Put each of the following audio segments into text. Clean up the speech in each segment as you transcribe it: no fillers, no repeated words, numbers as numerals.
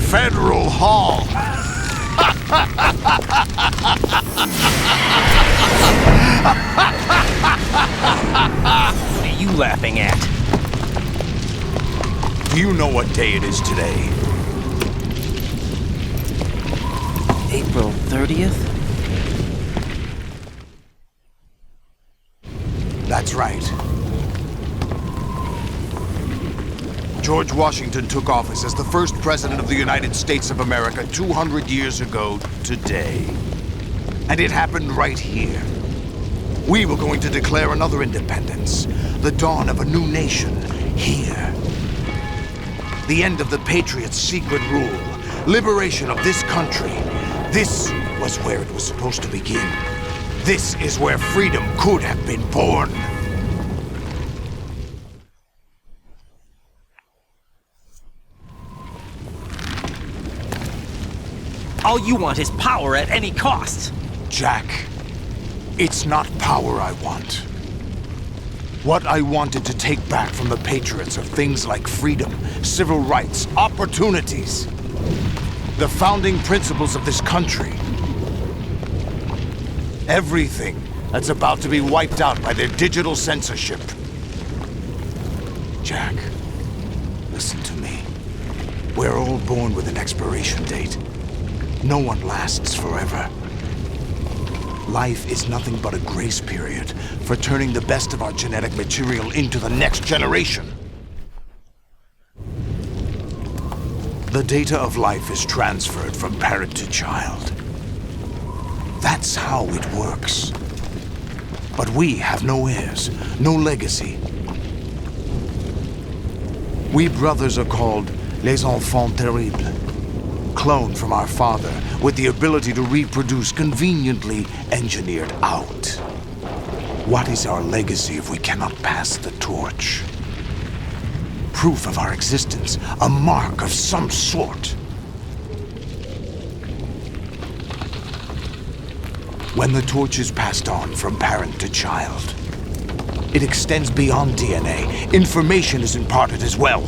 Federal Hall. What are you laughing at? Do you know what day it is today? April 30th? That's right. George Washington took office as the first president of the United States of America 200 years ago today. And it happened right here. We were going to declare another independence, the dawn of a new nation, here. The end of the Patriots' secret rule, liberation of this country. This was where it was supposed to begin. This is where freedom could have been born. All you want is power at any cost. Jack, it's not power I want. What I wanted to take back from the Patriots are things like freedom, civil rights, opportunities. The founding principles of this country. Everything that's about to be wiped out by their digital censorship. Jack, listen to me. We're all born with an expiration date. No one lasts forever. Life is nothing but a grace period for turning the best of our genetic material into the next generation. The data of life is transferred from parent to child. That's how it works. But we have no heirs, no legacy. We brothers are called les enfants terribles. Cloned from our father, with the ability to reproduce conveniently engineered out. What is our legacy if we cannot pass the torch? Proof of our existence, a mark of some sort. When the torch is passed on from parent to child, it extends beyond DNA. Information is imparted as well.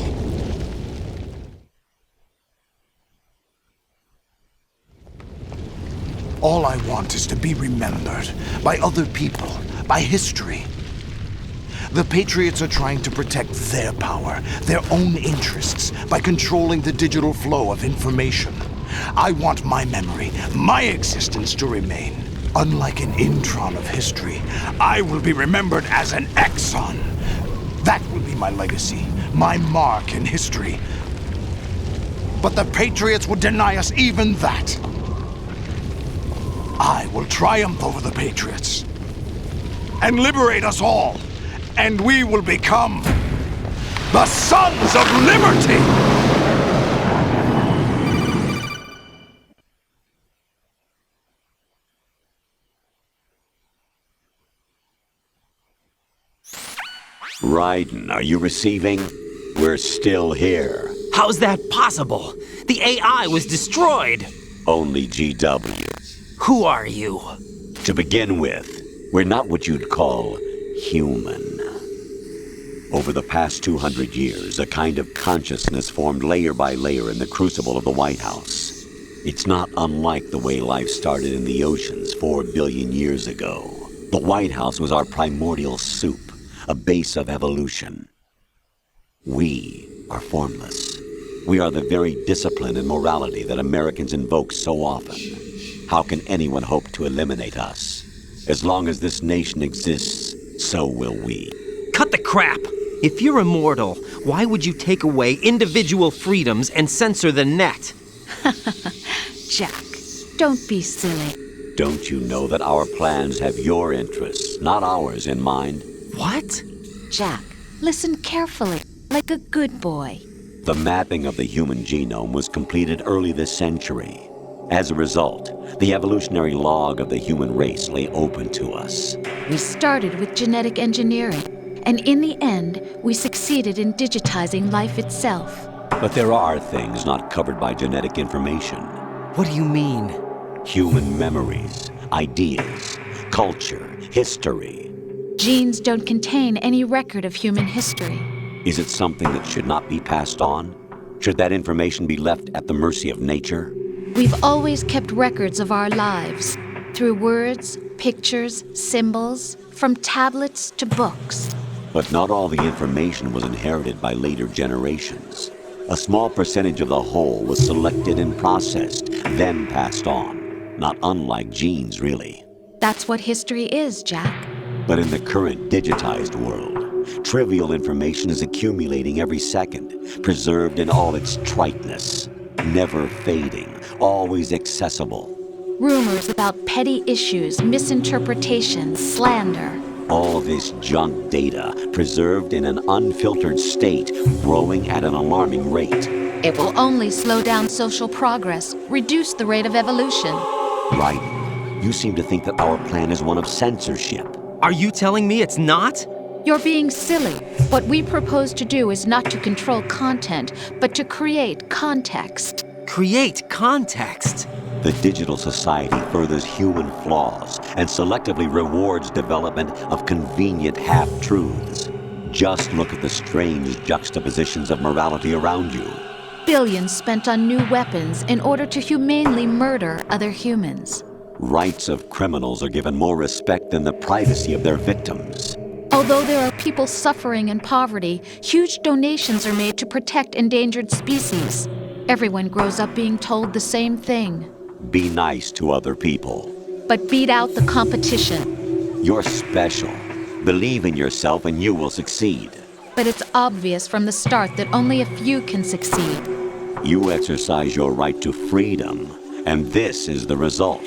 All I want is to be remembered by other people, by history. The Patriots are trying to protect their power, their own interests, by controlling the digital flow of information. I want my memory, my existence to remain. Unlike an intron of history, I will be remembered as an exon. That will be my legacy, my mark in history. But the Patriots would deny us even that. I will triumph over the Patriots and liberate us all, and we will become the Sons of Liberty! Raiden, are you receiving? We're still here. How's that possible? The AI was destroyed. Only GW. Who are you? To begin with, we're not what you'd call human. Over the past 200 years, a kind of consciousness formed layer by layer in the crucible of the White House. It's not unlike the way life started in the oceans 4 billion years ago. The White House was our primordial soup, a base of evolution. We are formless. We are the very discipline and morality that Americans invoke so often. How can anyone hope to eliminate us? As long as this nation exists, so will we. Cut the crap! If you're immortal, why would you take away individual freedoms and censor the net? Jack, don't be silly. Don't you know that our plans have your interests, not ours, in mind? What? Jack, listen carefully, like a good boy. The mapping of the human genome was completed early this century. As a result, the evolutionary log of the human race lay open to us. We started with genetic engineering, and in the end, we succeeded in digitizing life itself. But there are things not covered by genetic information. What do you mean? Human memories, ideas, culture, history. Genes don't contain any record of human history. Is it something that should not be passed on? Should that information be left at the mercy of nature? We've always kept records of our lives, through words, pictures, symbols, from tablets to books. But not all the information was inherited by later generations. A small percentage of the whole was selected and processed, then passed on. Not unlike genes, really. That's what history is, Jack. But in the current digitized world, trivial information is accumulating every second, preserved in all its triteness, never fading, always accessible. Rumors about petty issues, misinterpretations, slander. All this junk data, preserved in an unfiltered state, growing at an alarming rate. It will only slow down social progress, reduce the rate of evolution. Raiden, you seem to think that our plan is one of censorship. Are you telling me it's not? You're being silly. What we propose to do is not to control content, but to create context. Create context. The digital society furthers human flaws and selectively rewards development of convenient half-truths. Just look at the strange juxtapositions of morality around you. Billions spent on new weapons in order to humanely murder other humans. Rights of criminals are given more respect than the privacy of their victims. Although there are people suffering in poverty, huge donations are made to protect endangered species. Everyone grows up being told the same thing. Be nice to other people. But beat out the competition. You're special. Believe in yourself and you will succeed. But it's obvious from the start that only a few can succeed. You exercise your right to freedom, and this is the result.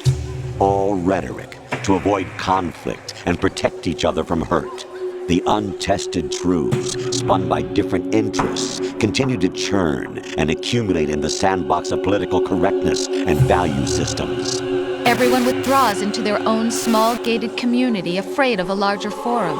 All rhetoric to avoid conflict and protect each other from hurt. The untested truths, spun by different interests, continue to churn and accumulate in the sandbox of political correctness and value systems. Everyone withdraws into their own small gated community, afraid of a larger forum.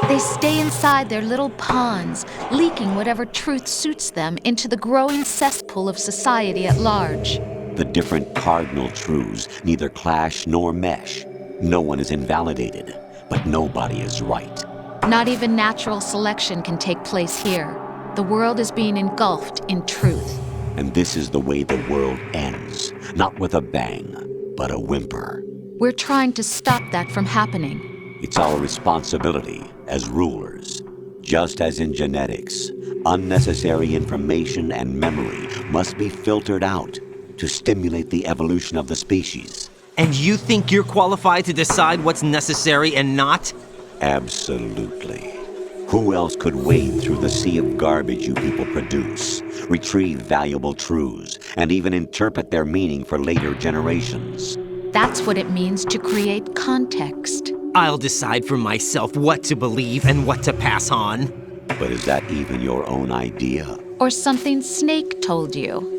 They stay inside their little ponds, leaking whatever truth suits them into the growing cesspool of society at large. The different cardinal truths neither clash nor mesh. No one is invalidated, but nobody is right. Not even natural selection can take place here. The world is being engulfed in truth. And this is the way the world ends, not with a bang, but a whimper. We're trying to stop that from happening. It's our responsibility as rulers. Just as in genetics, unnecessary information and memory must be filtered out to stimulate the evolution of the species. And you think you're qualified to decide what's necessary and not? Absolutely. Who else could wade through the sea of garbage you people produce, retrieve valuable truths, and even interpret their meaning for later generations? That's what it means to create context. I'll decide for myself what to believe and what to pass on. But is that even your own idea? Or something Snake told you?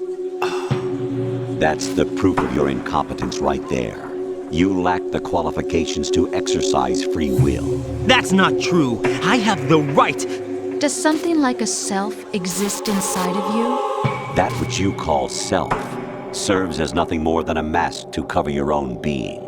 That's the proof of your incompetence right there. You lack the qualifications to exercise free will. That's not true. I have the right. Does something like a self exist inside of you? That which you call self serves as nothing more than a mask to cover your own being.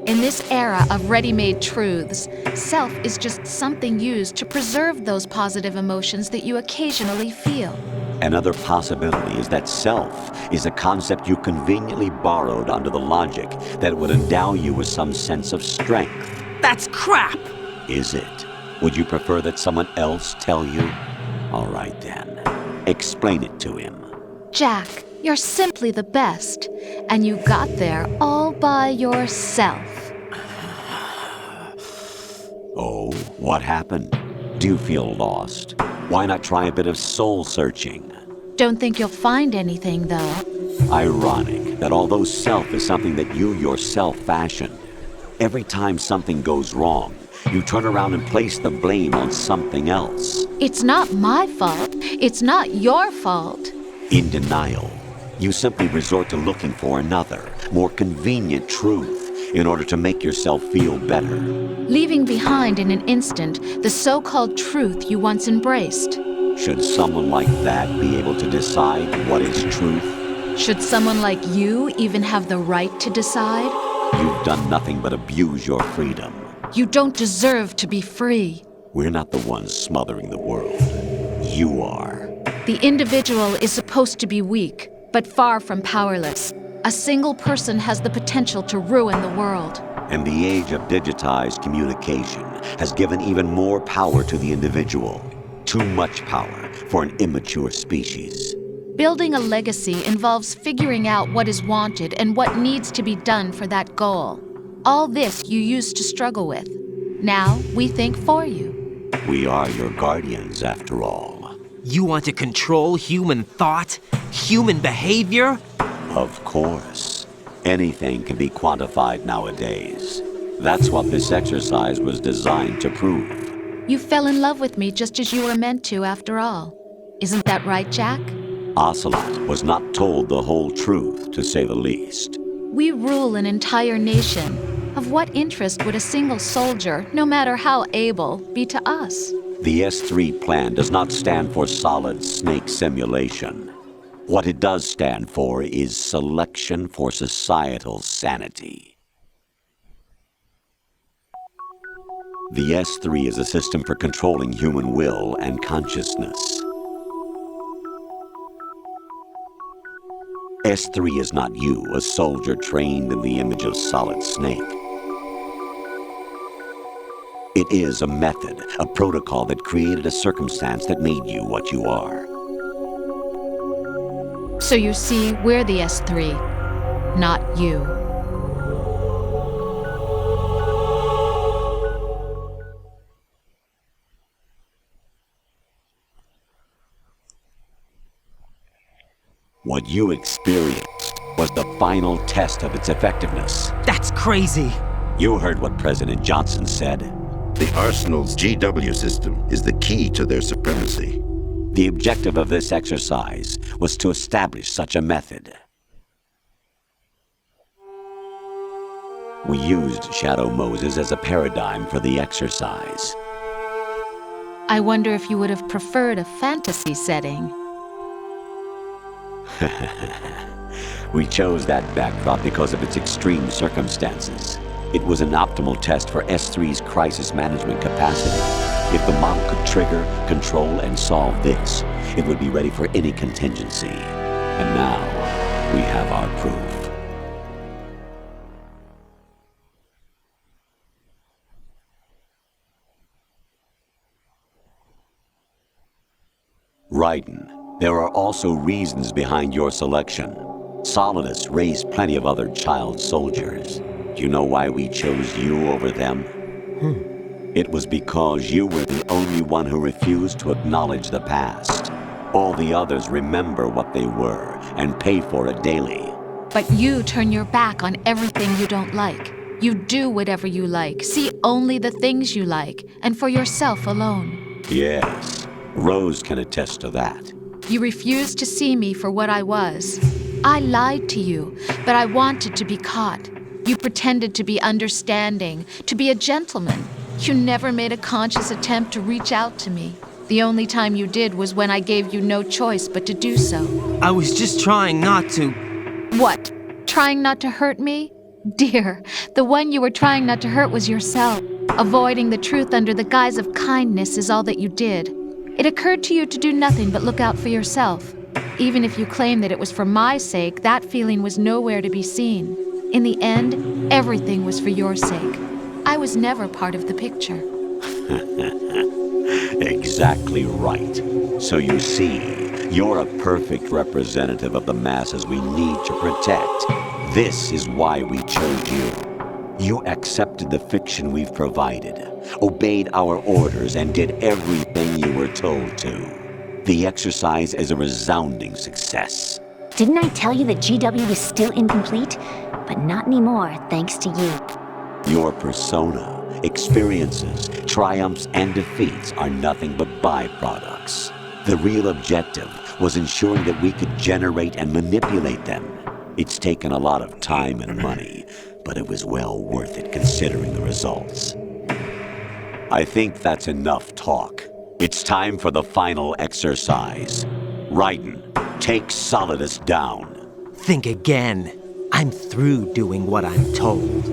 In this era of ready-made truths, self is just something used to preserve those positive emotions that you occasionally feel. Another possibility is that self is a concept you conveniently borrowed under the logic that it would endow you with some sense of strength. That's crap! Is it? Would you prefer that someone else tell you? All right then. Explain it to him. Jack, you're simply the best, and you got there all by yourself. Oh, what happened? Do you feel lost? Why not try a bit of soul-searching? Don't think you'll find anything, though. Ironic that although self is something that you yourself fashioned, every time something goes wrong, you turn around and place the blame on something else. It's not my fault. It's not your fault. In denial, you simply resort to looking for another, more convenient truth in order to make yourself feel better. Leaving behind in an instant the so-called truth you once embraced. Should someone like that be able to decide what is truth? Should someone like you even have the right to decide? You've done nothing but abuse your freedom. You don't deserve to be free. We're not the ones smothering the world. You are. The individual is supposed to be weak, but far from powerless. A single person has the potential to ruin the world. And the age of digitized communication has given even more power to the individual. Too much power for an immature species. Building a legacy involves figuring out what is wanted and what needs to be done for that goal. All this you used to struggle with. Now we think for you. We are your guardians, after all. You want to control human thought? Human behavior? Of course. Anything can be quantified nowadays. That's what this exercise was designed to prove. You fell in love with me just as you were meant to, after all. Isn't that right, Jack? Ocelot was not told the whole truth, to say the least. We rule an entire nation. Of what interest would a single soldier, no matter how able, be to us? The S3 plan does not stand for solid snake simulation. What it does stand for is selection for societal sanity. The S3 is a system for controlling human will and consciousness. S3 is not you, a soldier trained in the image of Solid Snake. It is a method, a protocol that created a circumstance that made you what you are. So you see, we're the S3, not you. What you experienced was the final test of its effectiveness. That's crazy. You heard what President Johnson said. The Arsenal's GW system is the key to their supremacy. The objective of this exercise was to establish such a method. We used Shadow Moses as a paradigm for the exercise. I wonder if you would have preferred a fantasy setting. We chose that backdrop because of its extreme circumstances. It was an optimal test for S3's crisis management capacity. If the model could trigger, control, and solve this, it would be ready for any contingency. And now, we have our proof. Raiden, there are also reasons behind your selection. Solidus raised plenty of other child soldiers. Do you know why we chose you over them? It was because you were the only one who refused to acknowledge the past. All the others remember what they were and pay for it daily. But you turn your back on everything you don't like. You do whatever you like, see only the things you like, and for yourself alone. Yes, Rose can attest to that. You refused to see me for what I was. I lied to you, but I wanted to be caught. You pretended to be understanding, to be a gentleman. You never made a conscious attempt to reach out to me. The only time you did was when I gave you no choice but to do so. I was just trying not to. What? Trying not to hurt me? Dear, the one you were trying not to hurt was yourself. Avoiding the truth under the guise of kindness is all that you did. It occurred to you to do nothing but look out for yourself. Even if you claim that it was for my sake, that feeling was nowhere to be seen. In the end, everything was for your sake. I was never part of the picture. Exactly right. So you see, you're a perfect representative of the masses we need to protect. This is why we chose you. You accepted the fiction we've provided, obeyed our orders, and did everything you were told to. The exercise is a resounding success. Didn't I tell you that GW was still incomplete? But not anymore, thanks to you. Your persona, experiences, triumphs, and defeats are nothing but byproducts. The real objective was ensuring that we could generate and manipulate them. It's taken a lot of time and money, but it was well worth it considering the results. I think that's enough talk. It's time for the final exercise. Raiden, take Solidus down. Think again. I'm through doing what I'm told.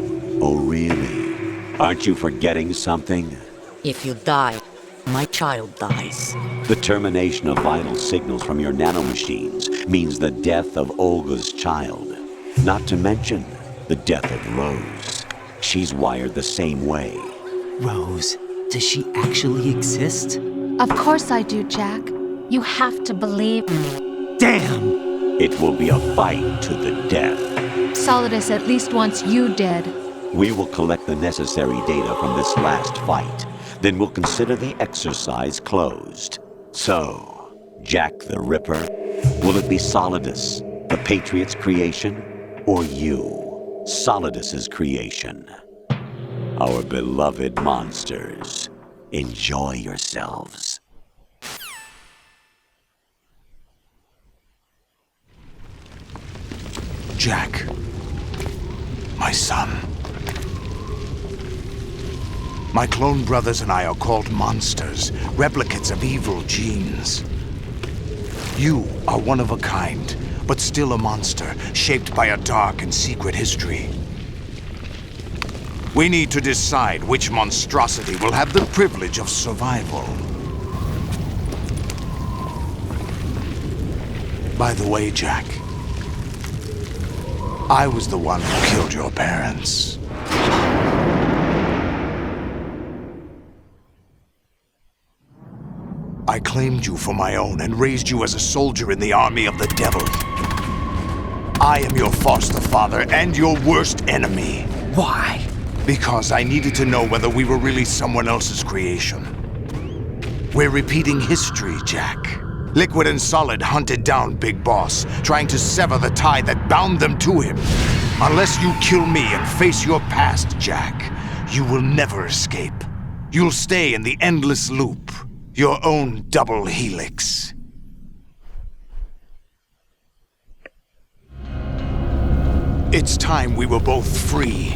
Oh, really? Aren't you forgetting something? If you die, my child dies. The termination of vital signals from your nanomachines means the death of Olga's child. Not to mention the death of Rose. She's wired the same way. Rose, does she actually exist? Of course I do, Jack. You have to believe me. Damn! It will be a fight to the death. Solidus at least wants you dead. We will collect the necessary data from this last fight. Then we'll consider the exercise closed. So, Jack the Ripper, will it be Solidus, the Patriots' creation, or you, Solidus's creation? Our beloved monsters, enjoy yourselves. Jack, my son. My clone brothers and I are called monsters, replicates of evil genes. You are one of a kind, but still a monster, shaped by a dark and secret history. We need to decide which monstrosity will have the privilege of survival. By the way, Jack, I was the one who killed your parents. I claimed you for my own and raised you as a soldier in the army of the devil. I am your foster father and your worst enemy. Why? Because I needed to know whether we were really someone else's creation. We're repeating history, Jack. Liquid and Solid hunted down Big Boss, trying to sever the tie that bound them to him. Unless you kill me and face your past, Jack, you will never escape. You'll stay in the endless loop, your own double helix. It's time we were both free.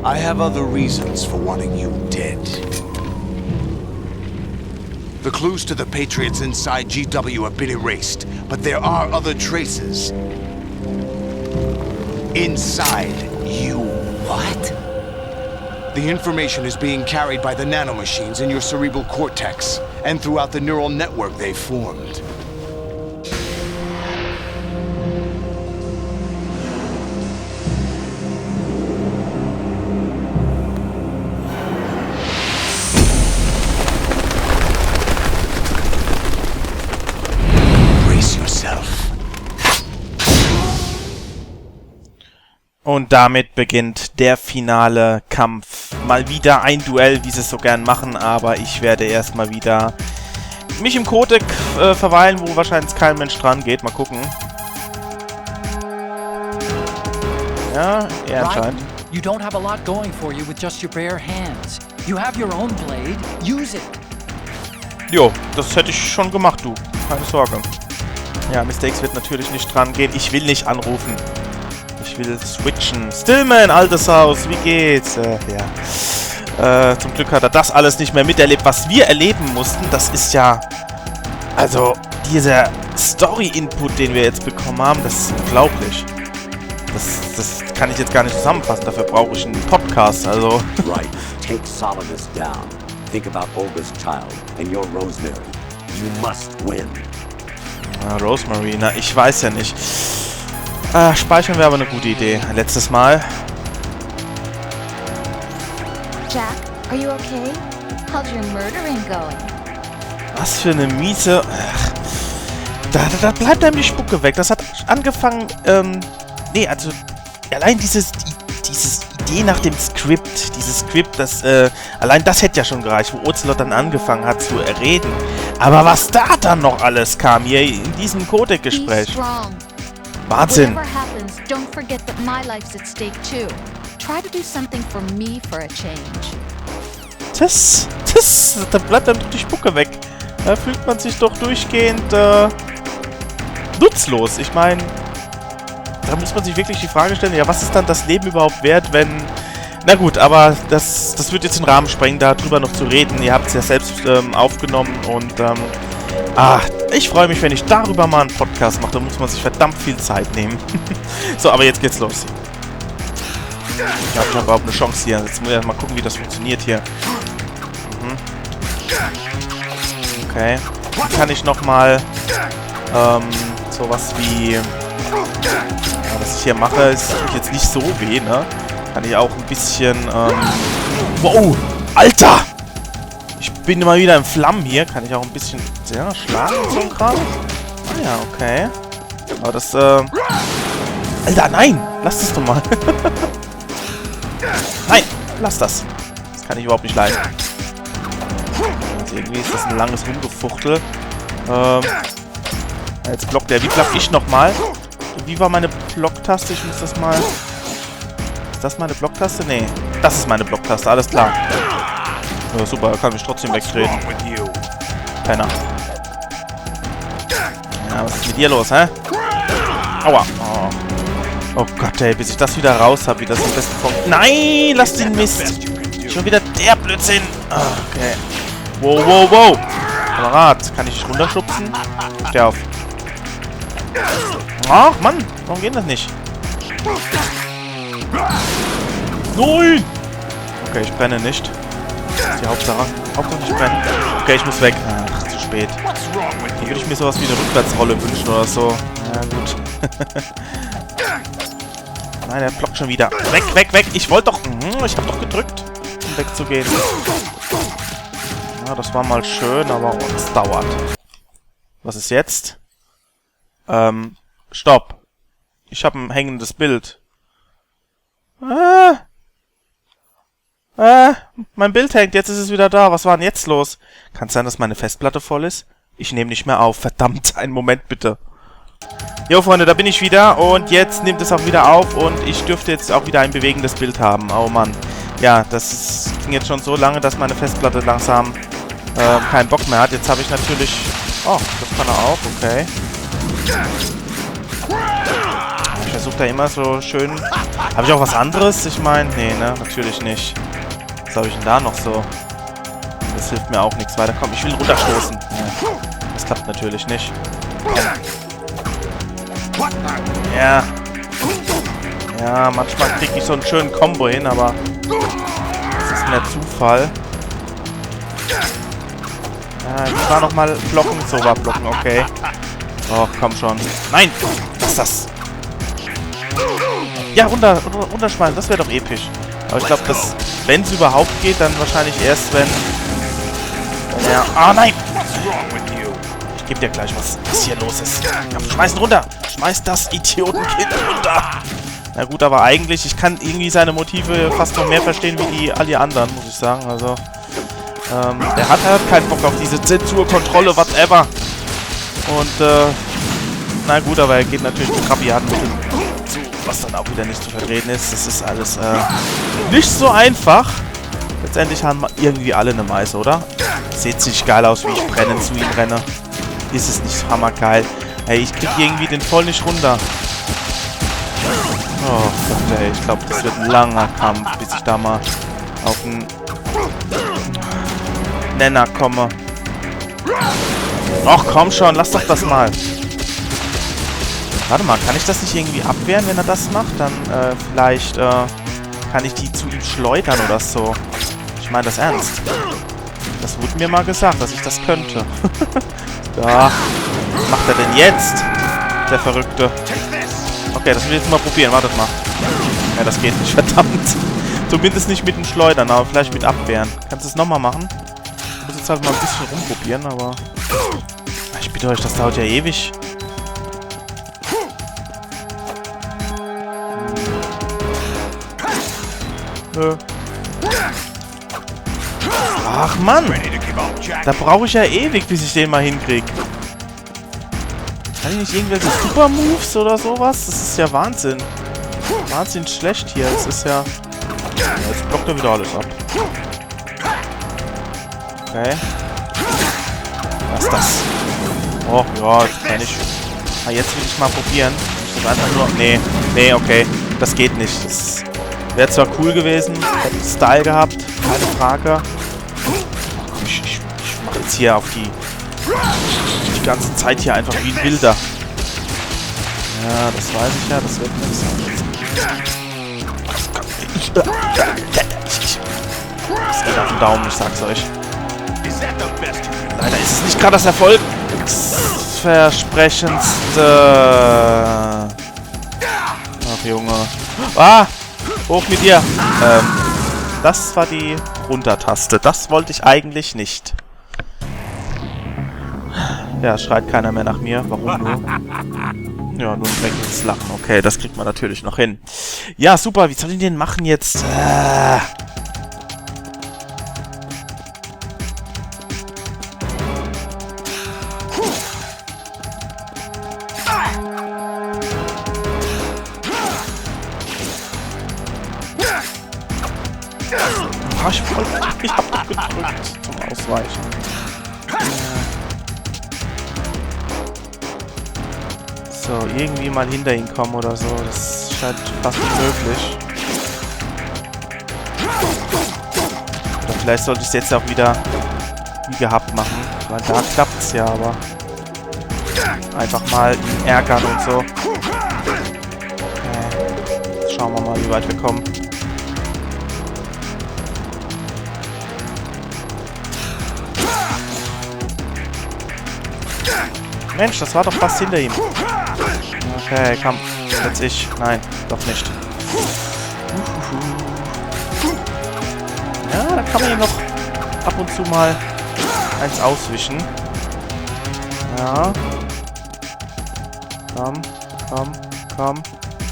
I have other reasons for wanting you dead. The clues to the Patriots inside GW have been erased, but there are other traces. Inside you. What? The information is being carried by the nanomachines in your cerebral cortex, and throughout the neural network they've formed. Und damit beginnt der finale Kampf. Mal wieder ein Duell, wie sie es so gern machen, aber ich werde erstmal wieder mich im Codec verweilen, wo wahrscheinlich kein Mensch dran geht. Mal gucken. Ja, er anscheinend. You don't have a lot going for you with just your bare hands. You have your own blade. Use it. Jo, das hätte ich schon gemacht, du. Keine Sorge. Ja, Mistakes wird natürlich nicht dran gehen. Ich will nicht anrufen. Ich will switchen. Stillman, altes Haus, wie geht's? Ja. Zum Glück hat er das alles nicht mehr miterlebt, was wir erleben mussten. Das ist ja... Also, dieser Story-Input, den wir jetzt bekommen haben, das ist unglaublich. Das kann ich jetzt gar nicht zusammenfassen. Dafür brauche ich einen Podcast, also... Right. Take Solidus down. Think about Olga's child and your Rosemary. You must win. Rosemary, na, ich weiß ja nicht. Speichern wäre aber eine gute Idee. Letztes Mal. Jack, are you okay? How's your murdering going? Was für eine miese... Ach, da bleibt einem die Spucke weg. Das hat angefangen... Nee, also... Allein dieses Idee nach dem Skript. Dieses Skript, das... allein das hätte ja schon gereicht, wo Ocelot dann angefangen hat zu reden. Aber was da dann noch alles kam hier in diesem Codec-Gespräch. Wahnsinn. Whatever happens, don't forget that my life's at stake too. Try to do something for me for a change. Da bleibt einem doch die Spucke weg. Da fühlt man sich doch durchgehend nutzlos. Ich meine, da muss man sich wirklich die Frage stellen, ja, was ist dann das Leben überhaupt wert, wenn Na gut, aber das wird jetzt den Rahmen sprengen, darüber noch zu reden. Ihr habt es ja selbst aufgenommen und ich freue mich, wenn ich darüber mal einen Podcast mache. Da muss man sich verdammt viel Zeit nehmen. So, aber jetzt geht's los. Ich glaube, ich habe überhaupt eine Chance hier. Jetzt muss ich erst mal gucken, wie das funktioniert hier. Okay. Dann kann ich nochmal sowas wie... was ich hier mache, ist jetzt nicht so weh, ne? Kann ich auch ein bisschen... wow! Alter! Ich bin immer wieder in Flammen hier. Kann ich auch ein bisschen schlagen und so ein Kram? Ah ja, okay. Aber das, Alter, nein! Lass das doch mal. Nein! Lass das. Das kann ich überhaupt nicht leiden. Also irgendwie ist das ein langes Rumgefuchtel. Jetzt blockt der. Wie block ich nochmal? Wie war meine Blocktaste? Ich muss das mal... Ist das meine Blocktaste? Nee. Das ist meine Blocktaste, alles klar. Ja, super, da kann ich trotzdem wegtreten. Penner. Ja, was ist mit dir los, hä? Aua. Oh Gott, ey, bis ich das wieder raus habe, wie das am besten funktioniert. Nein, lass den Mist. Schon wieder der Blödsinn. Okay. Wow, wow, wow. Kamerad, kann ich dich runterschubsen? Steh auf. Ach, Mann, warum geht das nicht? Nein! Okay, ich brenne nicht. Das ist die Hauptsache. Hauptsache ich brenne. Okay, ich muss weg. Ach, zu spät. Hier würde ich mir sowas wie eine Rückwärtsrolle wünschen oder so. Ja, gut. Nein, der blockt schon wieder. Weg, weg, weg! Ich wollte doch... ich habe doch gedrückt, um wegzugehen. Ja, das war mal schön, aber es dauert. Was ist jetzt? Stopp. Ich habe ein hängendes Bild. Mein Bild hängt. Jetzt ist es wieder da. Was war denn jetzt los? Kann es sein, dass meine Festplatte voll ist? Ich nehme nicht mehr auf. Verdammt, einen Moment bitte. Jo, Freunde, da bin ich wieder. Und jetzt nimmt es auch wieder auf. Und ich dürfte jetzt auch wieder ein bewegendes Bild haben. Oh Mann. Ja, das ging jetzt schon so lange, dass meine Festplatte langsam keinen Bock mehr hat. Jetzt habe ich natürlich... Oh, das kann er auch. Okay. Ich versuche da immer so schön... Habe ich auch was anderes? Ich meine, nee, ne? Natürlich nicht. Was habe ich denn da noch so? Das hilft mir auch nichts weiter. Komm, ich will runterstoßen. Ja. Das klappt natürlich nicht. Ja. Ja, manchmal kriege ich so einen schönen Combo hin, aber... Das ist mehr Zufall. Ja, ich war nochmal blocken. So war blocken, okay. Oh, komm schon. Nein! Was ist das? Ja, runterschmeißen, das wäre doch episch. Aber ich glaube, dass, wenn es überhaupt geht, dann wahrscheinlich erst, wenn... Ja, nein! Ich gebe dir gleich, was hier los ist. Komm, schmeiß ihn runter! Schmeiß das Idiotenkind runter! Na gut, aber eigentlich, ich kann irgendwie seine Motive fast noch mehr verstehen, wie alle anderen, muss ich sagen. Also, der hat halt keinen Bock auf diese Zensur, Kontrolle, whatever. Und, na gut, aber er geht natürlich mit rabiaten Mitteln zu, was dann auch wieder nicht zu vertreten ist. Das ist alles, nicht so einfach. Letztendlich haben irgendwie alle eine Meise, oder? Sieht sich geil aus, wie ich brennend zu ihm renne. Ist es nicht hammergeil? Ey, ich krieg irgendwie den voll nicht runter. Oh Gott, ey, ich glaube, das wird ein langer Kampf, bis ich da mal auf einen Nenner komme. Och, komm schon, lass doch das mal. Warte mal, kann ich das nicht irgendwie abwehren, wenn er das macht? Dann, vielleicht, kann ich die zu ihm schleudern oder so. Ich meine das ernst. Das wurde mir mal gesagt, dass ich das könnte. Da. Was macht er denn jetzt? Der Verrückte. Okay, das will ich jetzt mal probieren. Wartet mal. Ja, das geht nicht, verdammt. Zumindest nicht mit dem Schleudern, aber vielleicht mit Abwehren. Kannst du es nochmal machen? Ich muss jetzt halt mal ein bisschen rumprobieren, aber... Ich bitte euch, das dauert ja ewig. Ach Mann! Da brauche ich ja ewig, bis ich den mal hinkriege. Kann ich nicht irgendwelche Super-Moves oder sowas? Das ist ja Wahnsinn. Wahnsinn schlecht hier. Das ist ja... Jetzt blockt er wieder alles ab. Okay. Was ist das? Oh, ja, das kann ich... Jetzt will ich mal probieren. Ich das einfach nur... Nee, okay. Das geht nicht. Das Wäre zwar cool gewesen, hätte Style gehabt, keine Frage. Ich mache jetzt hier auf die ganze Zeit hier einfach wie ein Wilder. Ja, das weiß ich ja, das wird nichts. Das geht auf den Daumen, ich sag's euch. Leider ist es nicht gerade das erfolgversprechendste. Ach Junge. Ah! Hoch mit dir! Das war die Runtertaste. Das wollte ich eigentlich nicht. Ja, schreit keiner mehr nach mir. Warum nur? Ja, nur ein dreckiges Lachen. Okay, das kriegt man natürlich noch hin. Ja, super. Wie soll ich den machen jetzt? Ich hab doch gedrückt zum Ausweichen. So, irgendwie mal hinter ihn kommen oder so. Das scheint fast unmöglich. Oder vielleicht sollte ich es jetzt auch wieder wie gehabt machen. Weil da klappt es ja, aber einfach mal ihn ärgern und so. Okay. Schauen wir mal, wie weit wir kommen. Mensch, das war doch fast hinter ihm. Okay, komm. Jetzt ich. Nein, doch nicht. Ja, da kann man ihm noch ab und zu mal eins auswischen. Ja. Komm, komm, komm,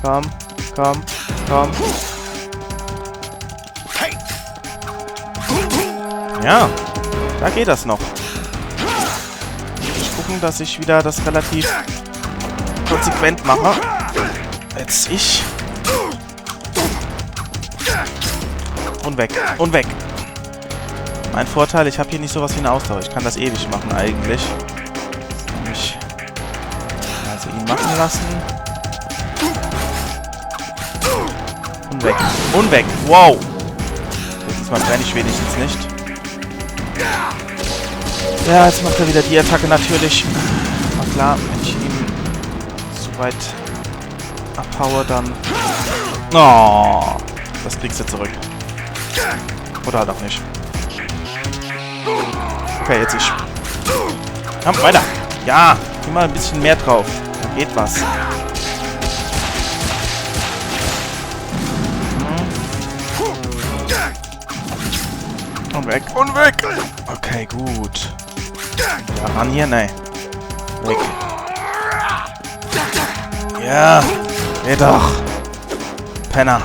komm, komm, komm. Ja, da geht das noch. Dass ich wieder das relativ konsequent mache. Jetzt ich. Und weg. Und weg. Mein Vorteil, ich habe hier nicht sowas wie eine Ausdauer. Ich kann das ewig machen eigentlich. Also ihn machen lassen. Und weg. Und weg. Wow. Jetzt mal brenne ich wenigstens nicht. Ja, jetzt macht er wieder die Attacke natürlich. Na klar, wenn ich ihn zu weit abhaue, dann... Oh, das kriegst du zurück. Oder halt auch nicht. Okay, jetzt ich. Komm, weiter. Ja, geh mal ein bisschen mehr drauf. Da geht was. Und weg. Und weg. Okay, gut. Ja, ran hier? Nee. Weg. Ja. Geh doch. Penner.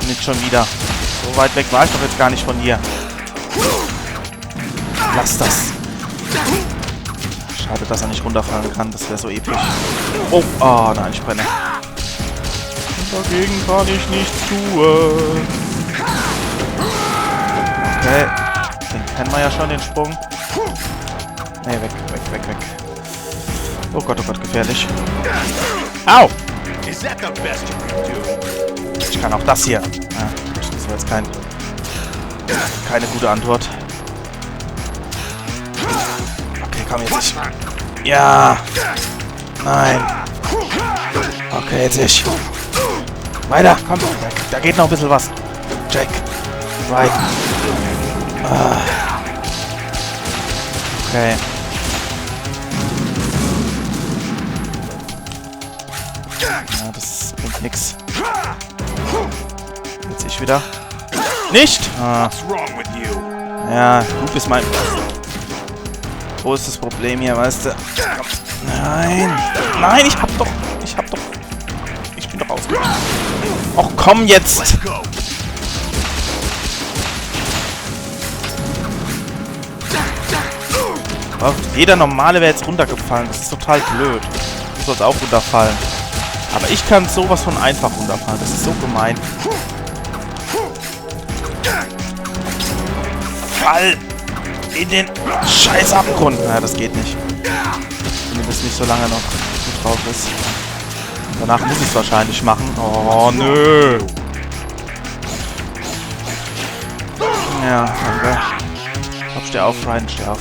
Nicht schon wieder. So weit weg war ich doch jetzt gar nicht von dir. Lass das. Schade, dass er nicht runterfallen kann. Das wäre so episch. Oh, oh nein, ich brenne. Dagegen kann ich nichts tun. Okay. Den kennen wir ja schon, den Sprung. Nee, weg, weg, weg, weg. Oh Gott, gefährlich. Au! Ich kann auch das hier. Ja, das war jetzt keine gute Antwort. Okay, komm jetzt ich. Ja! Nein! Okay, jetzt ich. Weiter, komm. Da geht noch ein bisschen was. Jack. Right. Okay. Ja, das bringt nix. Jetzt ich wieder. Nicht! Ah. Ja, du bist mein... Wo ist das Problem hier, weißt du? Nein! Nein, ich bin doch ausgewichen. Och, komm jetzt! Jeder Normale wäre jetzt runtergefallen. Das ist total blöd. Du sollst auch runterfallen. Aber ich kann sowas von einfach runterfallen. Das ist so gemein. Fall in den scheiß Abgrund. Naja, das geht nicht. Zumindest nicht so lange noch gut drauf ist. Danach muss ich es wahrscheinlich machen. Oh, nö. Ja, danke. Komm, steh auf, Raiden, steh auf.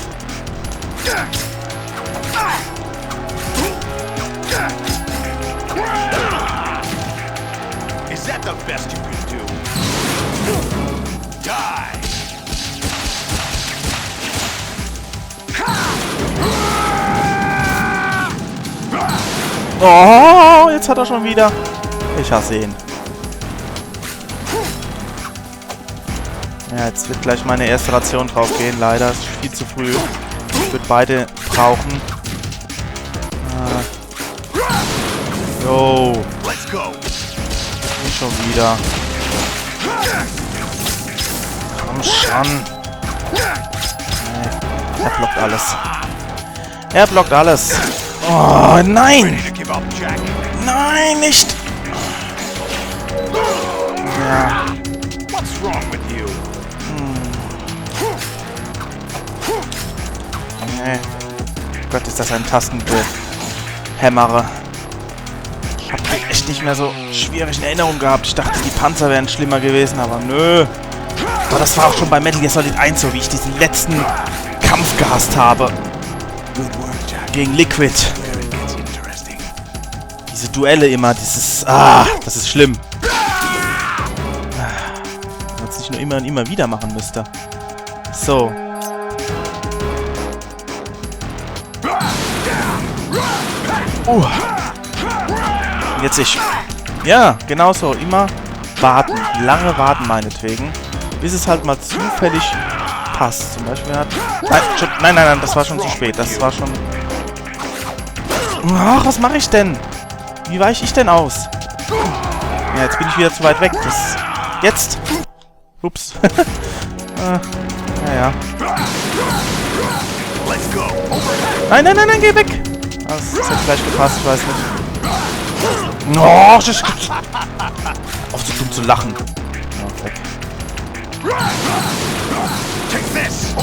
Is that the best you can do? Die! Oh, jetzt hat er schon wieder. Ich hasse ihn. Ja, jetzt wird gleich meine erste Ration draufgehen. Leider ist viel zu früh. Ich würde beide brauchen. Jo. Let's go! Nicht schon wieder. Komm schon. Nee, er blockt alles. Er blockt alles. Oh, nein! Nein, nicht! Ja. What's wrong with you? Nee. Gott, ist das ein Tastengehämmere. Ich hab die echt nicht mehr so schwierig in Erinnerung gehabt. Ich dachte, die Panzer wären schlimmer gewesen, aber nö. Aber das war auch schon bei Metal Gear Solid 1 so, wie ich diesen letzten Kampf gehasst habe. Gegen Liquid. Diese Duelle immer, dieses... das ist schlimm. Wenn man es nicht nur immer und immer wieder machen müsste. So. Jetzt ich. Ja, genau so. Immer warten. Lange warten meinetwegen. Bis es halt mal zufällig passt. Zum Beispiel hat... Nein, das war schon zu spät. Das war schon... Ach, was mache ich denn? Wie weiche ich denn aus? Ja, jetzt bin ich wieder zu weit weg. Das... Jetzt! Ups. Ja. Nein, geh weg! Das hat gleich gepasst, ich weiß nicht. Oh, das ist... Auf so dumm zu lachen. Ja, weg. Nichts.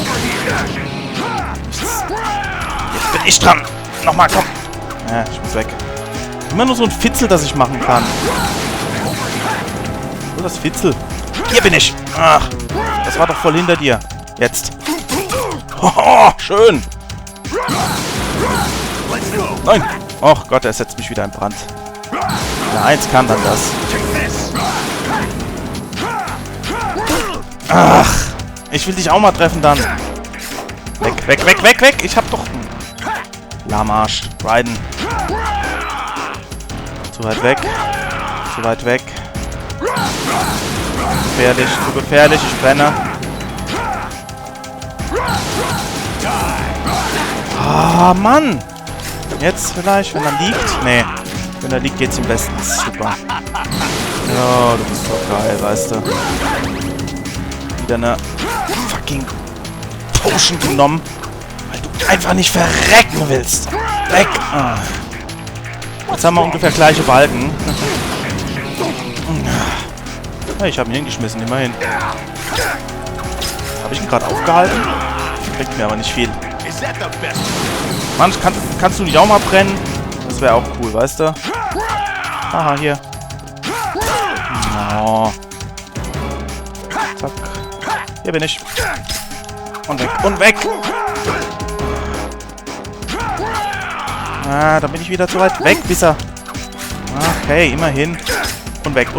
Jetzt bin ich dran. Nochmal, komm. Ja, ich muss weg. Immer nur so ein Fitzel, das ich machen kann. Wo das Fitzel? Hier bin ich. Ach, das war doch voll hinter dir. Jetzt. Oh, schön. Nein. Och Gott, er setzt mich wieder in Brand. Na, eins kann dann das. Ach, ich will dich auch mal treffen dann. Weg. Ich hab doch... Lahmarsch. Raiden. Zu weit weg. Zu gefährlich, ich brenne. Ah, Mann! Jetzt vielleicht, wenn er liegt? Nee. Wenn er liegt, geht's ihm bestens. Super. Ja, du bist doch geil, weißt du. Wieder eine fucking Potion genommen, weil du einfach nicht verrecken willst. Weg! Ah. Jetzt haben wir ungefähr gleiche Balken. Hey, ich habe ihn hingeschmissen, immerhin. Habe ich ihn gerade aufgehalten? Kriegt mir aber nicht viel. Mann, kannst du nicht auch mal brennen? Das wäre auch cool, weißt du? Aha, hier. Oh. Zack. Hier bin ich. Und weg. Ah, dann bin ich wieder zu weit weg, bis er... Okay, immerhin. Und weg. Ich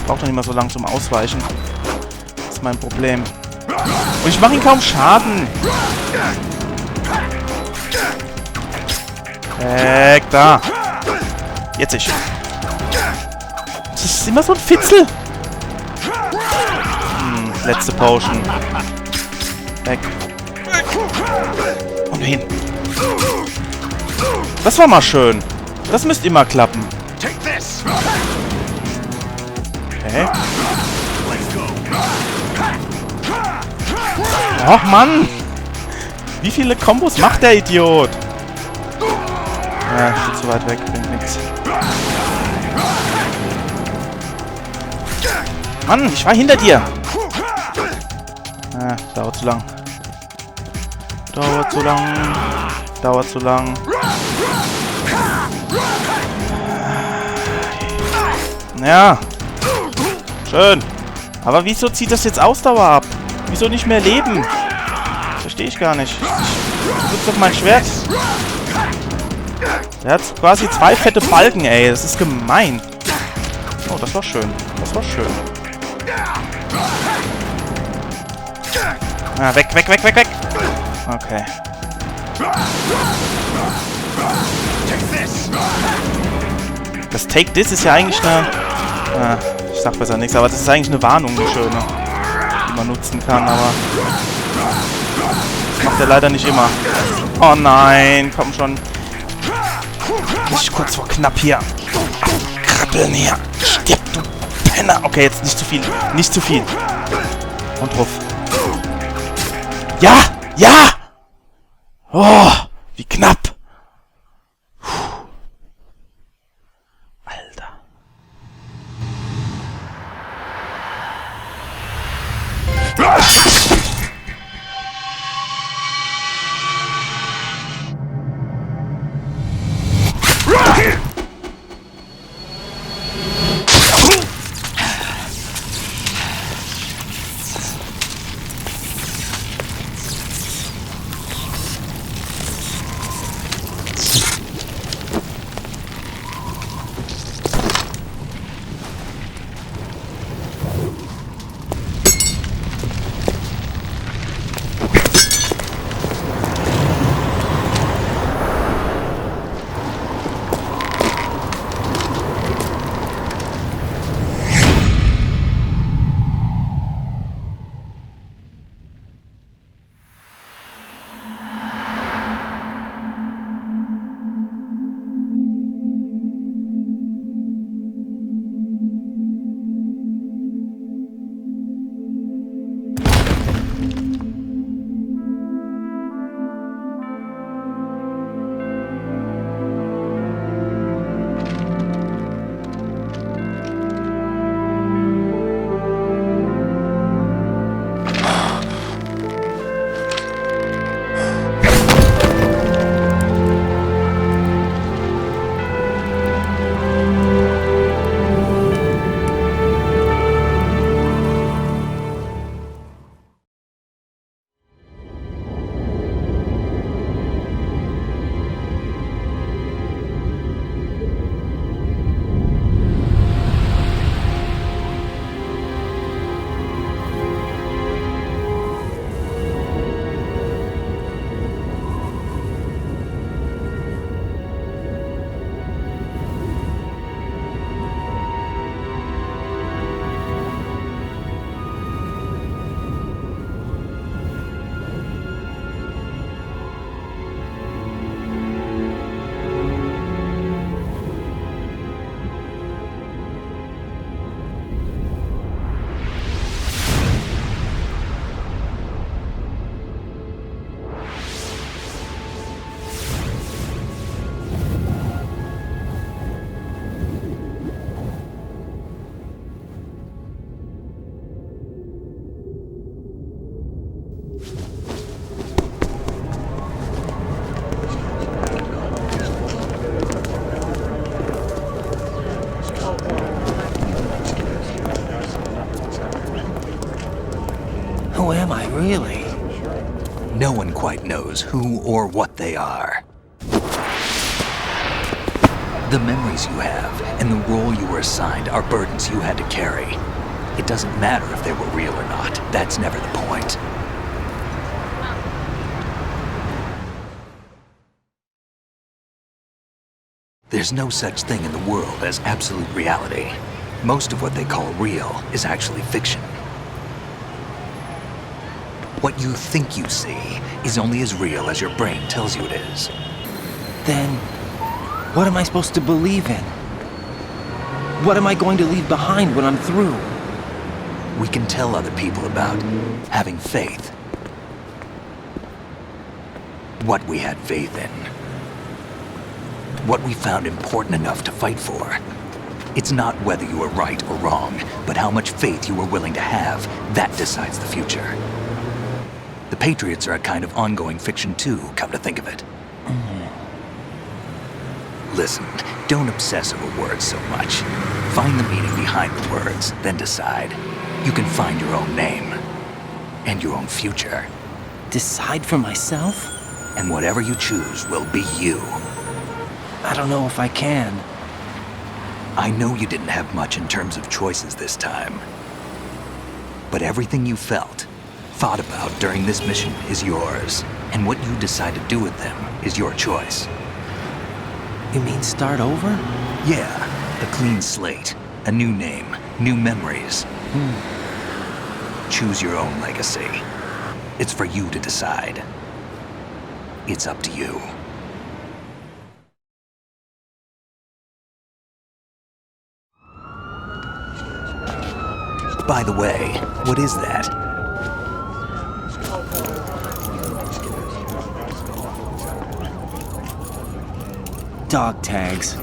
brauche doch nicht mal so lang zum Ausweichen. Das ist mein Problem. Und ich mache ihm kaum Schaden. Weg, da. Jetzt ich. Das ist immer so ein Fitzel. Letzte Potion. Weg. Und hin. Das war mal schön. Das müsste immer klappen. Okay. Och, Mann! Wie viele Kombos macht der Idiot? Ja, ich bin zu weit weg, bringt nichts. Mann, ich war hinter dir! Ah, dauert zu lang. Dauert zu lang. Ja. Schön. Aber wieso zieht das jetzt Ausdauer ab? Wieso nicht mehr Leben? Verstehe ich gar nicht. Nutzt doch mein Schwert. Der hat quasi 2 fette Balken, ey. Das ist gemein. Oh, das war schön. Das war schön. Ah, weg, weg, weg, weg, weg. Okay. Das Take This ist ja eigentlich eine... Ah, ich sag besser nichts, aber das ist eigentlich eine Warnung, eine schöne. Die man nutzen kann, aber... Das macht er leider nicht immer. Oh nein, komm schon. Nicht kurz vor knapp hier. Krabbeln hier. Stirb, du Penner. Okay, jetzt nicht zu viel. Nicht zu viel. Und drauf. Ja! Ja! Oh, wie knapp. Alter. Who am I, really? No one quite knows who or what they are. The memories you have and the role you were assigned are burdens you had to carry. It doesn't matter if they were real or not. That's never the point. There's no such thing in the world as absolute reality. Most of what they call real is actually fiction. What you think you see is only as real as your brain tells you it is. Then, what am I supposed to believe in? What am I going to leave behind when I'm through? We can tell other people about having faith. What we had faith in. What we found important enough to fight for. It's not whether you were right or wrong, but how much faith you were willing to have. That decides the future. The Patriots are a kind of ongoing fiction too, come to think of it. Listen, don't obsess over words so much. Find the meaning behind the words, then decide. You can find your own name and your own future. Decide for myself? And whatever you choose will be you. I don't know if I can. I know you didn't have much in terms of choices this time. But everything you felt, thought about during this mission is yours. And what you decide to do with them is your choice. You mean start over? Yeah, a clean slate, a new name, new memories. Choose your own legacy. It's for you to decide. It's up to you. By the way, what is that? Dog tags.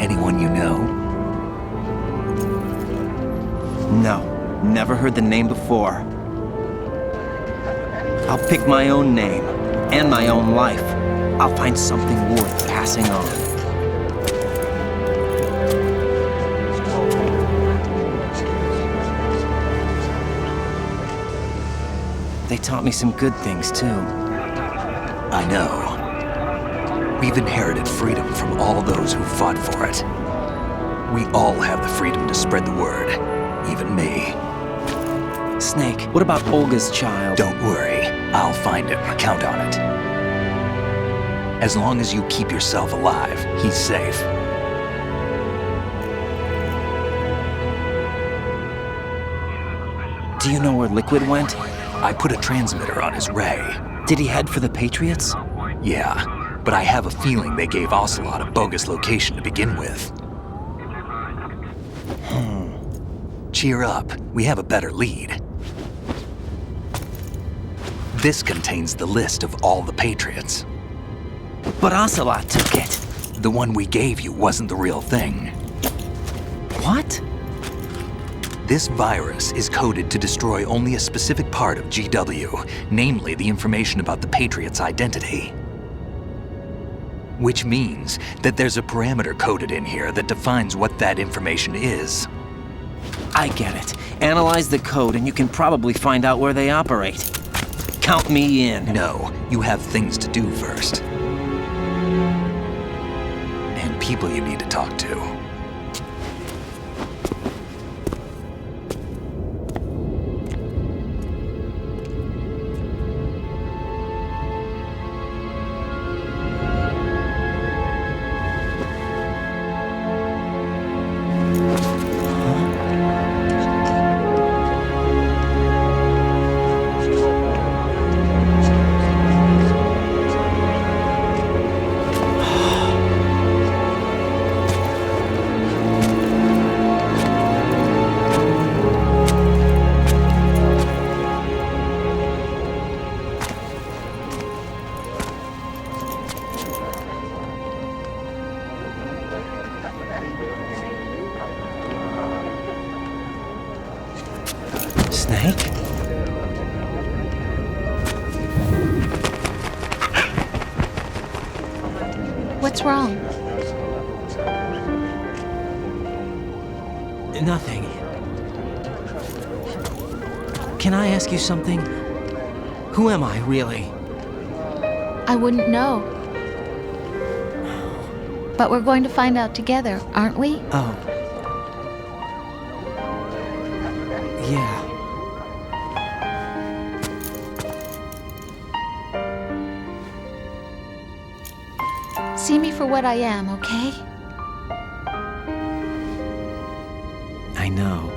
Anyone you know? No, never heard the name before. I'll pick my own name and my own life. I'll find something worth passing on. They taught me some good things, too. I know. We've inherited freedom from all those who fought for it. We all have the freedom to spread the word, even me. Snake, what about Olga's child? Don't worry, I'll find him. Count on it. As long as you keep yourself alive, he's safe. Do you know where Liquid went? I put a transmitter on his ray. Did he head for the Patriots? Yeah, but I have a feeling they gave Ocelot a bogus location to begin with. Cheer up, we have a better lead. This contains the list of all the Patriots. But Ocelot took it. The one we gave you wasn't the real thing. What? This virus is coded to destroy only a specific part of GW, namely the information about the Patriot's identity. Which means that there's a parameter coded in here that defines what that information is. I get it. Analyze the code and you can probably find out where they operate. Count me in. No, you have things to do first. And people you need to talk to. Snake? What's wrong? Nothing. Can I ask you something? Who am I, really? I wouldn't know. But we're going to find out together, aren't we? Oh. Yeah. See me for what I am, okay? I know.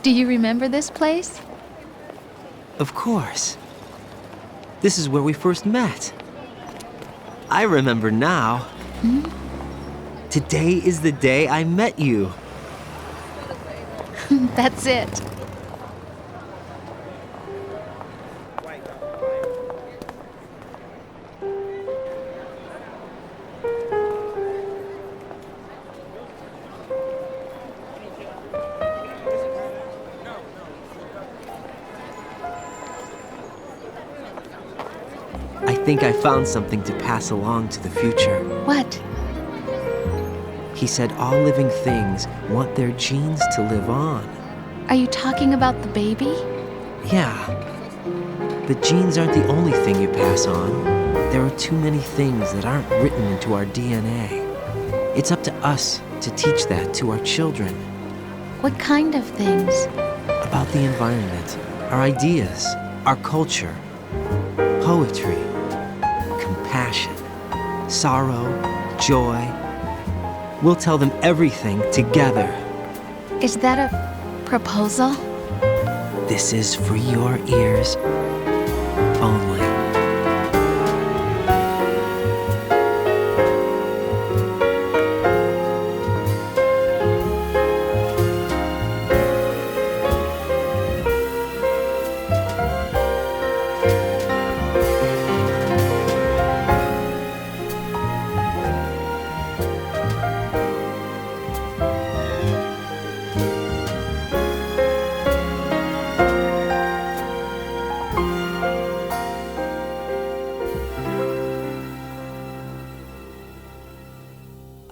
Do you remember this place? Of course. This is where we first met. I remember now. Today is the day I met you. That's it. think I found something to pass along to the future. What? He said all living things want their genes to live on. Are you talking about the baby? Yeah. The genes aren't the only thing you pass on. There are too many things that aren't written into our DNA. It's up to us to teach that to our children. What kind of things? About the environment, our ideas, our culture, poetry, compassion, sorrow, joy. We'll tell them everything together. Is that a proposal? This is for your ears only.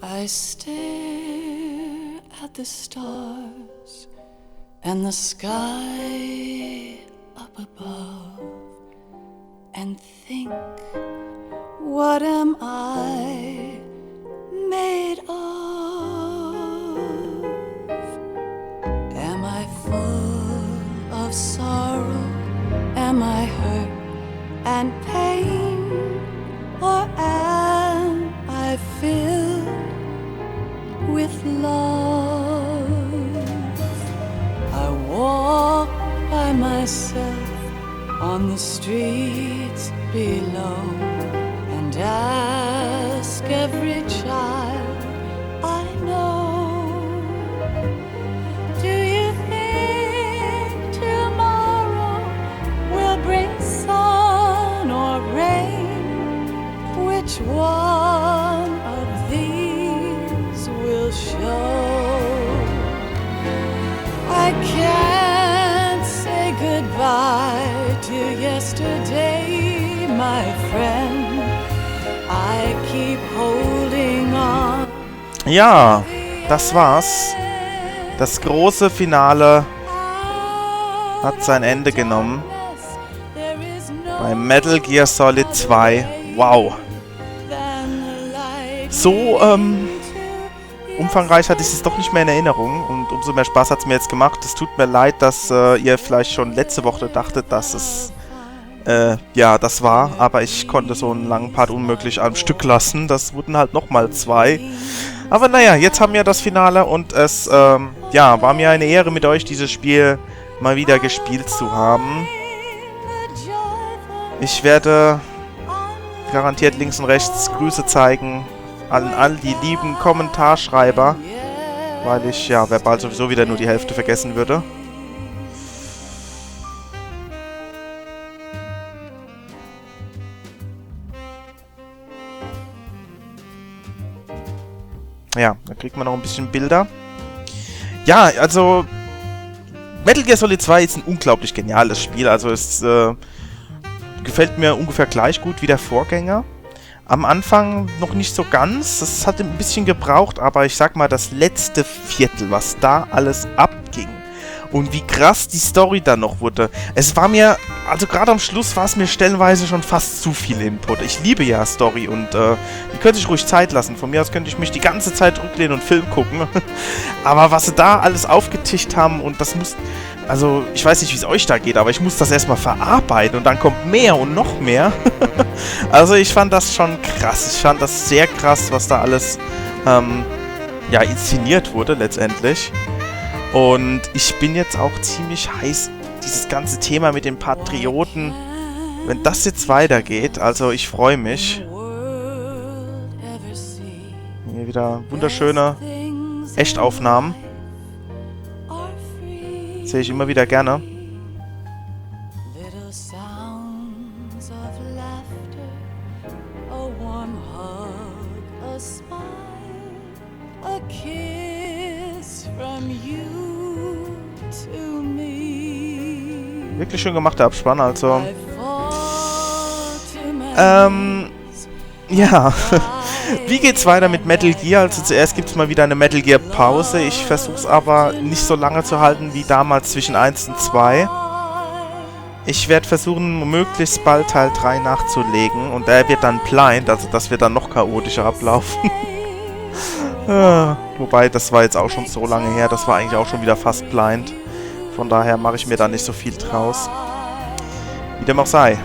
I stare at the stars and the sky up above and think, what am I made of? Am I full of sorrow? Am I hurt and pain? Or am I filled with love? I walk by myself on the streets below and ask every child I know, do you think tomorrow will bring sun or rain? Which one of these will show? I can't say goodbye to yesterday, my friend. I keep holding on. Ja, das war's. Das große Finale hat sein Ende genommen. Bei Metal Gear Solid 2. Wow. So, umfangreich hatte ich es doch nicht mehr in Erinnerung und umso mehr Spaß hat es mir jetzt gemacht. Es tut mir leid, dass ihr vielleicht schon letzte Woche dachtet, dass es, ja, das war, aber ich konnte so einen langen Part unmöglich am Stück lassen. Das wurden halt nochmal 2. Aber naja, jetzt haben wir das Finale und es, ja, war mir eine Ehre mit euch, dieses Spiel mal wieder gespielt zu haben. Ich werde garantiert links und rechts Grüße zeigen an all die lieben Kommentarschreiber, weil ich ja verbal sowieso wieder nur die Hälfte vergessen würde. Ja, da kriegt man noch ein bisschen Bilder. Ja, also Metal Gear Solid 2 ist ein unglaublich geniales Spiel, also es gefällt mir ungefähr gleich gut wie der Vorgänger. Am Anfang noch nicht so ganz, das hat ein bisschen gebraucht, aber ich sag mal, das letzte Viertel, was da alles abging und wie krass die Story dann noch wurde. Es war mir, also gerade am Schluss war es mir stellenweise schon fast zu viel Input. Ich liebe ja Story und die könnte ich ruhig Zeit lassen. Von mir aus könnte ich mich die ganze Zeit rücklehnen und Film gucken. Aber was sie da alles aufgetischt haben und das muss... Also, ich weiß nicht, wie es euch da geht, aber ich muss das erstmal verarbeiten und dann kommt mehr und noch mehr. Also, ich fand das schon krass. Ich fand das sehr krass, was da alles, ja, inszeniert wurde letztendlich. Und ich bin jetzt auch ziemlich heiß, dieses ganze Thema mit den Patrioten, wenn das jetzt weitergeht, also ich freue mich. Hier wieder wunderschöne Echtaufnahmen. Sehe ich immer wieder gerne. Wirklich schön gemachter Abspann, also Ja. Wie geht's weiter mit Metal Gear? Also zuerst gibt's mal wieder eine Metal Gear Pause. Ich versuch's aber nicht so lange zu halten wie damals zwischen 1 und 2. Ich werde versuchen, möglichst bald Teil 3 nachzulegen. Und der wird dann blind, also das wird dann noch chaotischer ablaufen. Wobei, das war jetzt auch schon so lange her. Das war eigentlich auch schon wieder fast blind. Von daher mache ich mir da nicht so viel draus. Wie dem auch sei.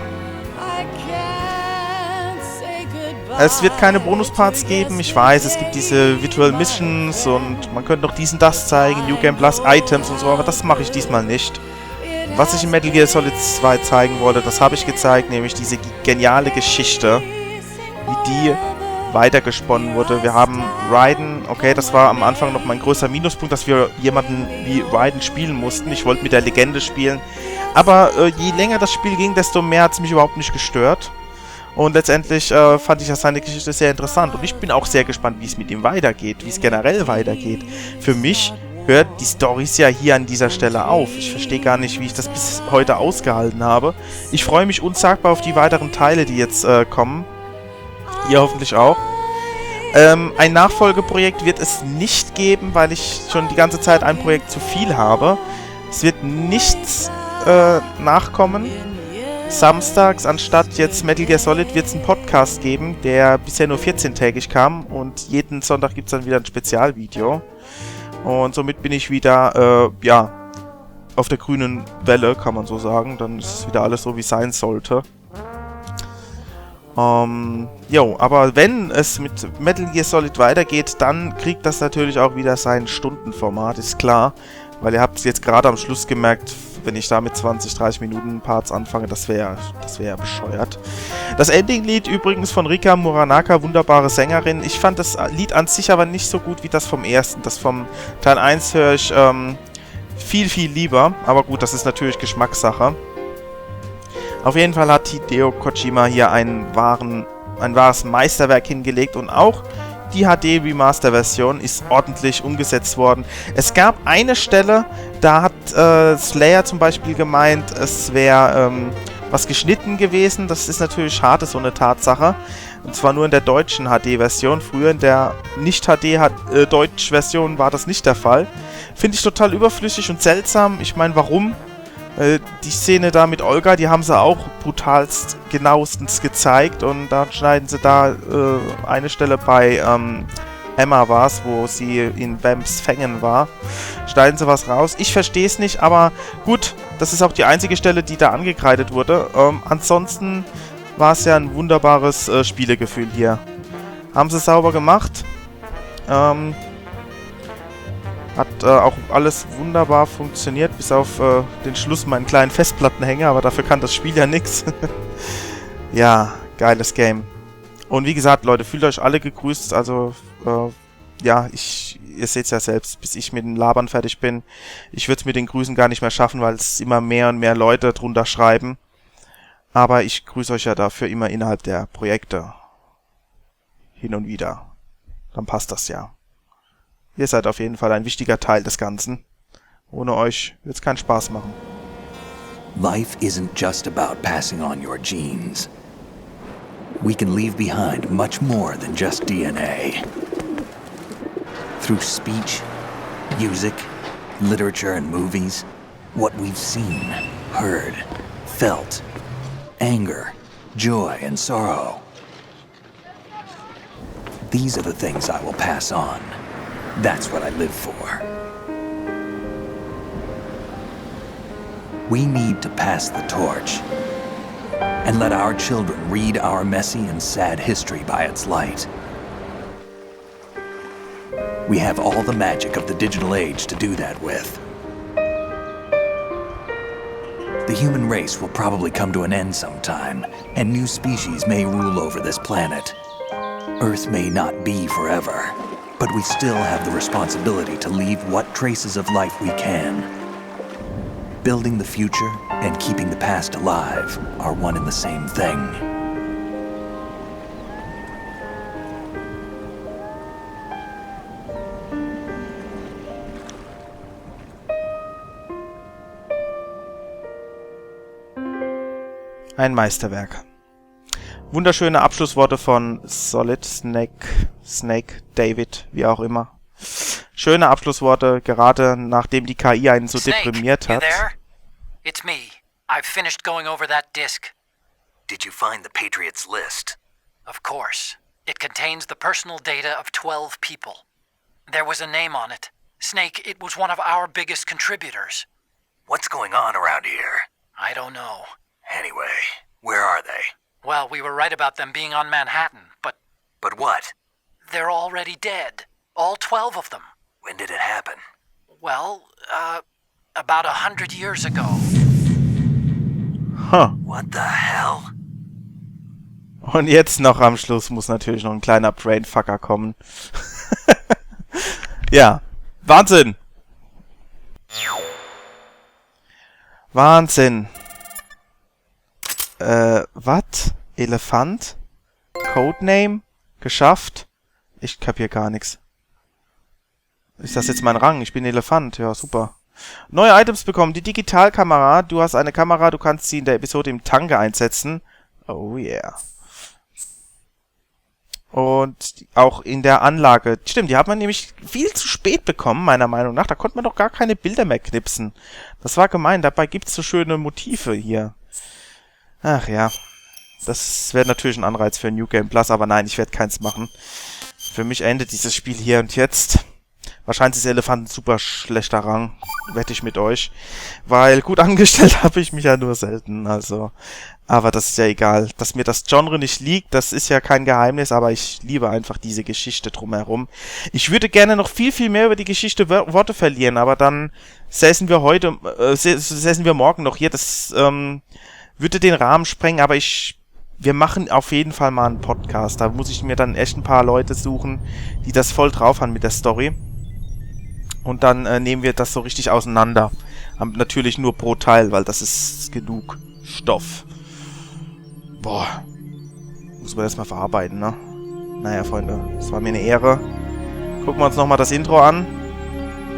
Es wird keine Bonusparts geben. Ich weiß, es gibt diese Virtual Missions und man könnte noch dies und das zeigen, New Game Plus Items und so, aber das mache ich diesmal nicht. Was ich in Metal Gear Solid 2 zeigen wollte, das habe ich gezeigt, nämlich diese geniale Geschichte, wie die weitergesponnen wurde. Wir haben Raiden, okay, das war am Anfang noch mein größter Minuspunkt, dass wir jemanden wie Raiden spielen mussten. Ich wollte mit der Legende spielen, aber je länger das Spiel ging, desto mehr hat es mich überhaupt nicht gestört. Und letztendlich fand ich seine Geschichte sehr interessant. Und ich bin auch sehr gespannt, wie es mit ihm weitergeht, wie es generell weitergeht. Für mich hört die Storys ja hier an dieser Stelle auf. Ich verstehe gar nicht, wie ich das bis heute ausgehalten habe. Ich freue mich unsagbar auf die weiteren Teile, die jetzt kommen. Ihr hoffentlich auch. Ein Nachfolgeprojekt wird es nicht geben, weil ich schon die ganze Zeit ein Projekt zu viel habe. Es wird nichts nachkommen. Samstags, anstatt jetzt Metal Gear Solid, wird es einen Podcast geben, der bisher nur 14-tägig kam. Und jeden Sonntag gibt es dann wieder ein Spezialvideo. Und somit bin ich wieder, ja, auf der grünen Welle, kann man so sagen. Dann ist es wieder alles so, wie es sein sollte. Jo, aber wenn es mit Metal Gear Solid weitergeht, dann kriegt das natürlich auch wieder sein Stundenformat, ist klar. Weil ihr habt es jetzt gerade am Schluss gemerkt, wenn ich da mit 20, 30 Minuten Parts anfange, das wäre ja bescheuert. Das Ending-Lied übrigens von Rika Muranaka, wunderbare Sängerin. Ich fand das Lied an sich aber nicht so gut wie das vom ersten. Das vom Teil 1 höre ich viel, viel lieber. Aber gut, das ist natürlich Geschmackssache. Auf jeden Fall hat Hideo Kojima hier ein wahres Meisterwerk hingelegt und auch die HD-Remaster-Version ist ordentlich umgesetzt worden. Es gab eine Stelle, da hat Slayer zum Beispiel gemeint, es wäre was geschnitten gewesen. Das ist natürlich schade, so eine Tatsache. Und zwar nur in der deutschen HD-Version. Früher in der Nicht-HD-Deutsch-Version war das nicht der Fall. Finde ich total überflüssig und seltsam. Ich meine, warum? Die Szene da mit Olga, die haben sie auch brutalst genauestens gezeigt und da schneiden sie da eine Stelle bei Emma war es, wo sie in Vamps Fängen war. Schneiden sie was raus. Ich verstehe es nicht, aber gut, das ist auch die einzige Stelle, die da angekreidet wurde. Ansonsten war es ja ein wunderbares Spielegefühl hier. Haben sie sauber gemacht. Hat auch alles wunderbar funktioniert, bis auf den Schluss meinen kleinen Festplattenhänger, aber dafür kann das Spiel ja nix. Ja, geiles Game. Und wie gesagt, Leute, fühlt euch alle gegrüßt, also ja, ihr seht es ja selbst, bis ich mit dem Labern fertig bin. Ich würde es mit den Grüßen gar nicht mehr schaffen, weil es immer mehr und mehr Leute drunter schreiben. Aber ich grüße euch ja dafür immer innerhalb der Projekte. Hin und wieder. Dann passt das ja. Ihr seid auf jeden Fall ein wichtiger Teil des Ganzen. Ohne euch wird's keinen Spaß machen. Life isn't just about passing on your genes. We can leave behind much more than just DNA. Through speech, music, literature and movies, what we've seen, heard, felt, anger, joy and sorrow. These are the things I will pass on. That's what I live for. We need to pass the torch and let our children read our messy and sad history by its light. We have all the magic of the digital age to do that with. The human race will probably come to an end sometime, and new species may rule over this planet. Earth may not be forever, but we still have the responsibility to leave what traces of life we can. Building the future and keeping the past alive are one and the same thing. Ein Meisterwerk. Wunderschöne Abschlussworte von Solid, Snake, David, wie auch immer. Schöne Abschlussworte, gerade nachdem die KI einen so deprimiert hat. You there? It's me. I've finished going over that disk. Did you find the Patriots list? Of course. It contains the personal data of 12 people. There was a name on it. Snake, it was one of our biggest contributors. What's going on around here? I don't know. Anyway, where are they? Well, we were right about them being on Manhattan, but... But what? They're already dead. All 12 of them. When did it happen? Well, about 100 years ago. Huh. What the hell? Und jetzt noch am Schluss muss natürlich noch ein kleiner Brainfucker kommen. Ja, Wahnsinn! Wahnsinn! Was? Elefant? Codename? Geschafft? Ich kapier gar nichts. Ist das jetzt mein Rang? Ich bin Elefant. Ja, super. Neue Items bekommen. Die Digitalkamera. Du hast eine Kamera, du kannst sie in der Episode im Tanke einsetzen. Oh yeah. Und auch in der Anlage. Stimmt, die hat man nämlich viel zu spät bekommen, meiner Meinung nach. Da konnte man doch gar keine Bilder mehr knipsen. Das war gemein. Dabei gibt es so schöne Motive hier. Ach ja. Das wäre natürlich ein Anreiz für New Game Plus, aber nein, ich werde keins machen. Für mich endet dieses Spiel hier und jetzt. Wahrscheinlich ist Elefant ein super schlechter Rang. Wette ich mit euch. Weil gut angestellt habe ich mich ja nur selten, also... Aber das ist ja egal. Dass mir das Genre nicht liegt, das ist ja kein Geheimnis, aber ich liebe einfach diese Geschichte drumherum. Ich würde gerne noch viel, viel mehr über die Geschichte Worte verlieren, aber dann säßen wir morgen noch hier. Das würde den Rahmen sprengen, aber wir machen auf jeden Fall mal einen Podcast. Da muss ich mir dann echt ein paar Leute suchen, die das voll drauf haben mit der Story. Und dann nehmen wir das so richtig auseinander. Natürlich nur pro Teil, weil das ist genug Stoff. Boah. Muss man das mal verarbeiten, ne? Naja, Freunde, es war mir eine Ehre. Gucken wir uns nochmal das Intro an.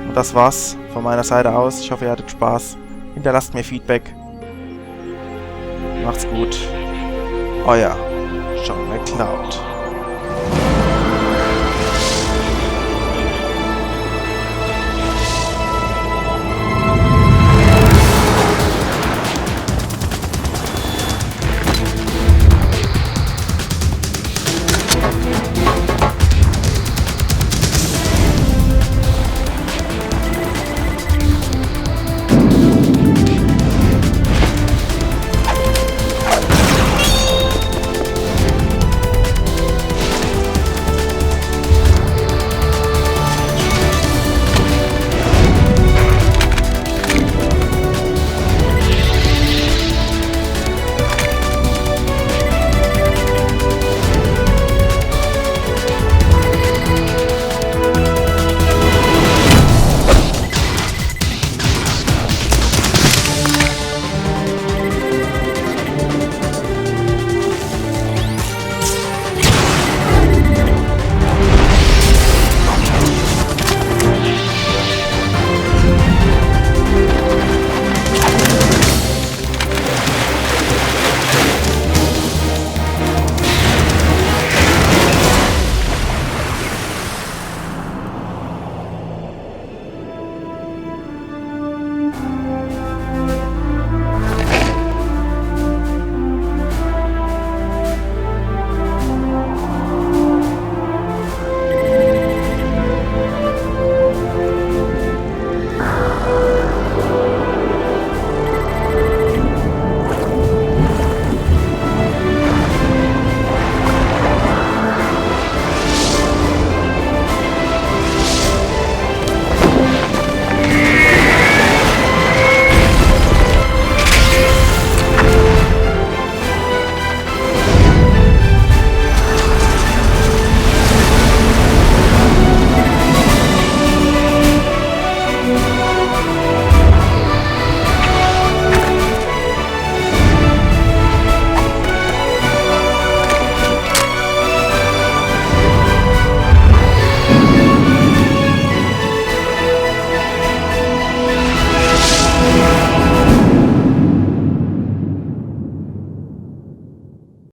Und das war's von meiner Seite aus. Ich hoffe, ihr hattet Spaß. Hinterlasst mir Feedback. Macht's gut. Euer JohnMcCloud.